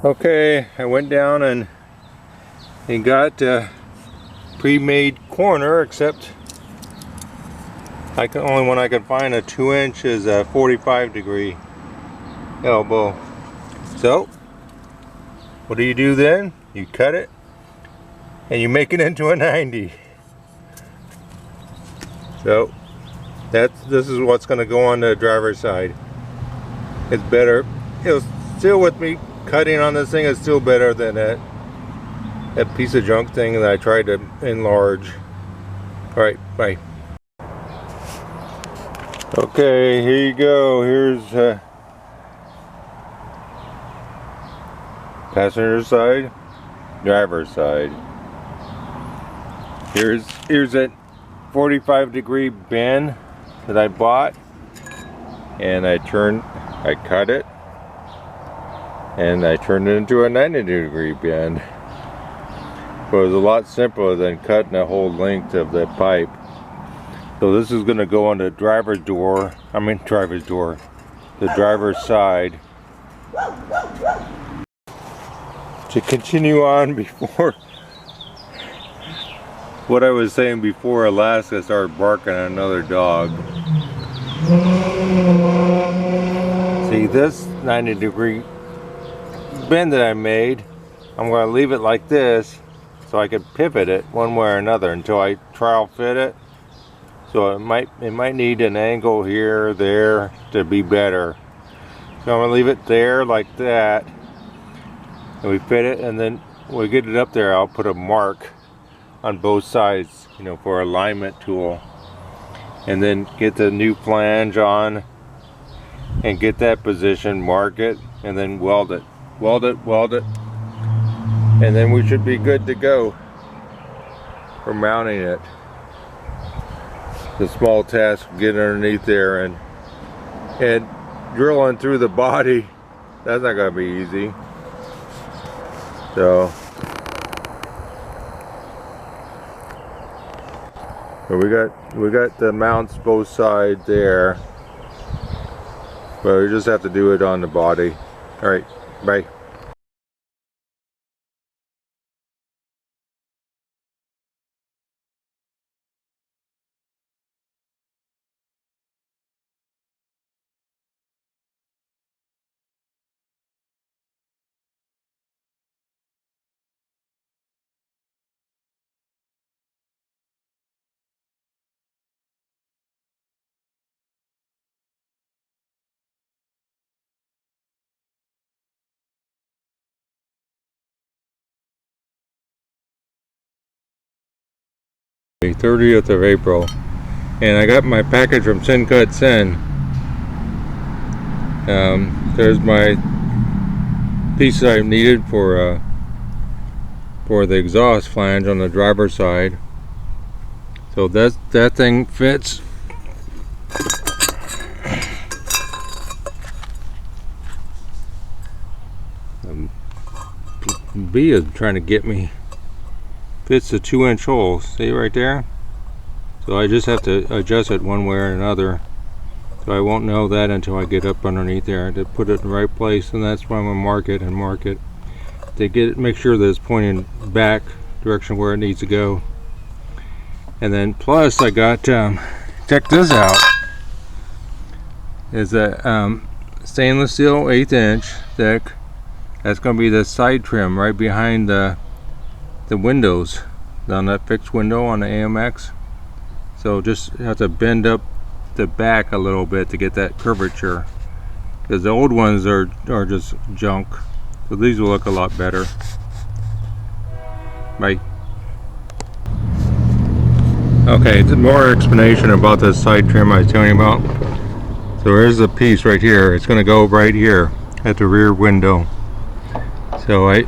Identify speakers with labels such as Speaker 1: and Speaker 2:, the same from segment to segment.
Speaker 1: Okay, I went down and got a pre-made corner, except only one I could find a 2-inch is a 45-degree elbow. So what do you do then? You cut it and you make it into a 90. So this is what's going to go on the driver's side. It's better. It's still, with me cutting on this thing, is still better than that piece of junk thing that I tried to enlarge. Alright, bye. Okay, here you go. Here's passenger side, driver's side. Here's that 45-degree bend that I bought, and I cut it and I turned it into a 90-degree bend. But it was a lot simpler than cutting the whole length of that pipe. So this is going to go on the driver's door. The driver's side. To continue on before what I was saying before Alaska started barking at another dog. See, this 90-degree bend that I made, I'm going to leave it like this so I can pivot it one way or another until I trial fit it. So it might need an angle here or there to be better. So I'm going to leave it there like that, and we fit it, and then when we get it up there, I'll put a mark on both sides, for alignment tool, and then get the new flange on and get that position, mark it, and then weld it, and then we should be good to go for mounting it. The small task, getting underneath there and drilling through the body, that's not going to be easy. So we got the mounts both sides there, but we just have to do it on the body. All right, bye. The 30th of April, and I got my package from Cut Sen. There's my piece I needed for the exhaust flange on the driver's side. So that thing fits. B is trying to get me. Fits the 2-inch hole, see right there? So I just have to adjust it one way or another. So I won't know that until I get up underneath there to put it in the right place, and that's why I'm gonna mark it to make sure that it's pointing back direction where it needs to go. And then plus I got check this out. Is a stainless steel 1/8 inch thick. That's gonna be the side trim right behind the windows on that fixed window on the AMX. So just have to bend up the back a little bit to get that curvature, because the old ones are just junk. So these will look a lot better. Bye. Okay, more explanation about this side trim I was telling you about. So there's a piece right here. It's going to go right here at the rear window. So I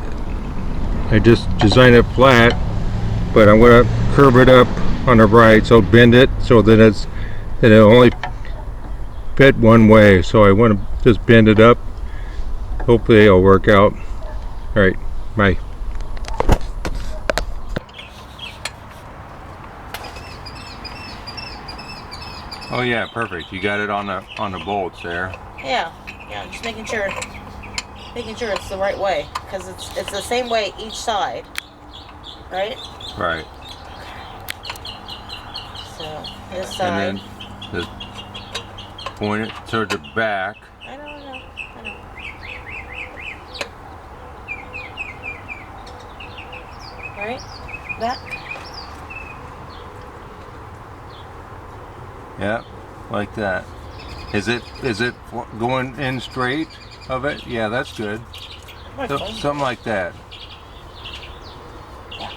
Speaker 1: just designed it flat, but I'm going to curve it up on the right, so bend it so that it'll only fit one way. So I want to just bend it up. Hopefully it'll work out. All right, bye. Oh yeah, perfect. You got it on the bolts there.
Speaker 2: Yeah, just making sure. making sure it's the right way, because it's the same way each side, right?
Speaker 1: Right.
Speaker 2: So this side.
Speaker 1: And then just point it towards the back.
Speaker 2: I know. Right? That?
Speaker 1: Yeah, like that. Is it going in straight of it? Yeah, that's good. So, something like that.
Speaker 2: Yeah.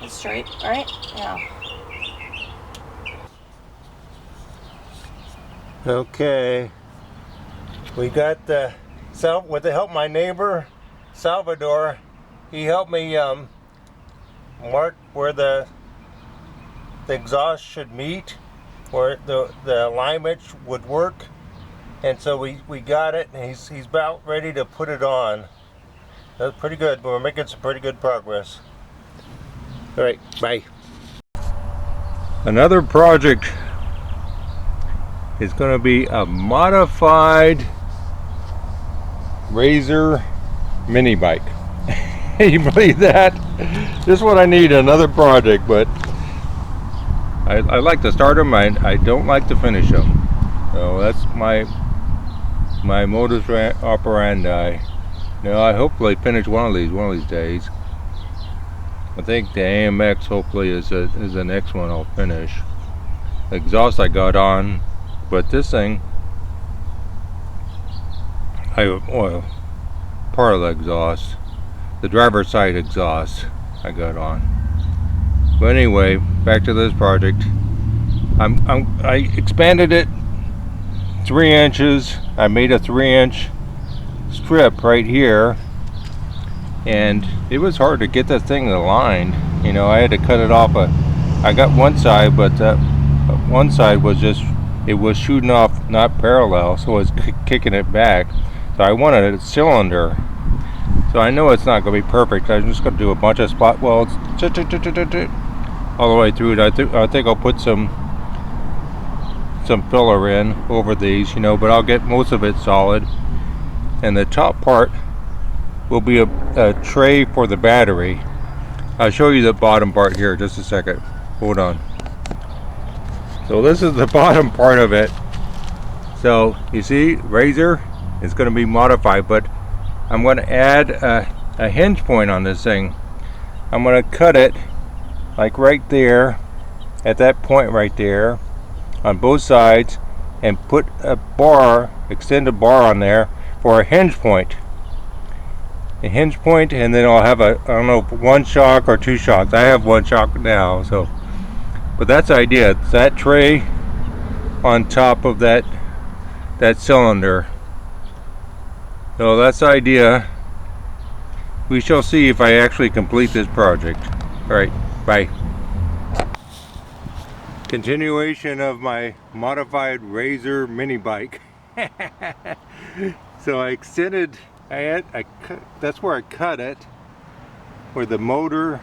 Speaker 2: It's straight, right? Yeah.
Speaker 1: Okay. We got the with the help of my neighbor, Salvador. He helped me mark where the exhaust should meet, where the alignment would work, and so we got it, and he's about ready to put it on. That's pretty good. We're making some pretty good progress. All right, bye. Another project is going to be a modified Razor mini bike. You believe that? This is what I need, another project, but I like to start them, I don't like to finish them. So that's my modus operandi. Now I hopefully finish one of these days. I think the AMX hopefully is the next one I'll finish. The exhaust I got on, but this thing, part of the exhaust, the driver's side exhaust I got on. But anyway, back to this project. I expanded it 3 inches. I made a 3-inch strip right here, and it was hard to get this thing aligned. You know, I had to cut it off. I got one side, but one side was it was shooting off not parallel, so I was kicking it back. So I wanted a cylinder. So I know it's not going to be perfect. I'm just going to do a bunch of spot welds all the way through it. I think I'll put some filler in over these, you know, but I'll get most of it solid. And the top part will be a tray for the battery. I'll show you the bottom part here just a second. Hold on. So this is the bottom part of it. So you see, Razor is going to be modified, but I'm going to add a hinge point on this thing. I'm going to cut it like right there, at that point right there, on both sides, and put a bar, extend a bar on there for a hinge point. A hinge point, and then I'll have I don't know, 1 shock or 2 shocks. I have 1 shock now, so. But that's the idea. It's that tray on top of that cylinder. So that's the idea. We shall see if I actually complete this project. All right, bye. Continuation of my modified Razor mini bike. So I extended, that's where I cut it, where the motor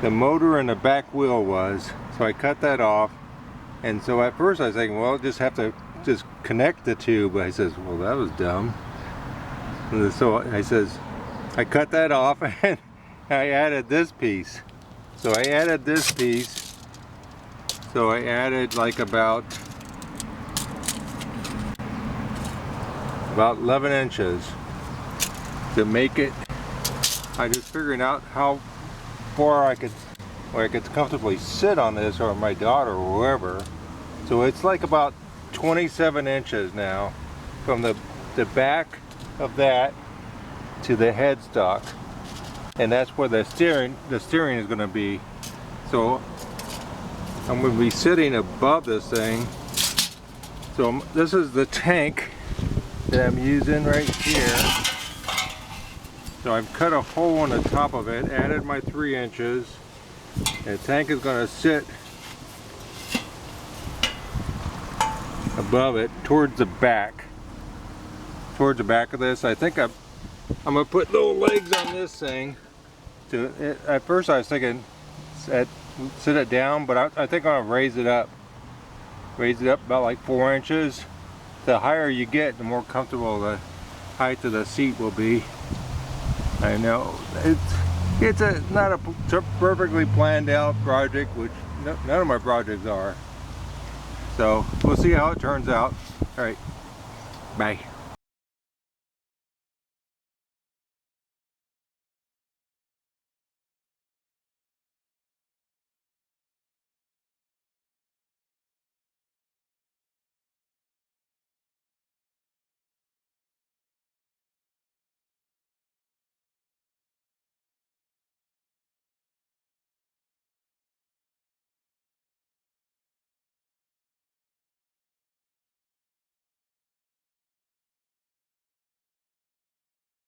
Speaker 1: and the back wheel was. So I cut that off, and so at first I was thinking, well, I'll just have to connect the two, but I says, well, that was dumb. And so I cut that off, and I added this piece. So I added this piece. So I added like about 11 inches to make it. I just figuring out how far I could comfortably sit on this, or my daughter or whoever. So it's like about 27 inches now from the back of that to the headstock, and that's where the steering is going to be. So I'm going to be sitting above this thing. So this is the tank that I'm using right here. So I've cut a hole in the top of it, added my 3 inches, and the tank is going to sit above it towards the back of this. I think I'm going to put little legs on this thing. At first I was thinking sit it down, but I think I'm going to raise it up about like 4 inches. The higher you get, the more comfortable height of the seat will be. I know it's not a perfectly planned out project, which none of my projects are. So we'll see how it turns out. All right, bye.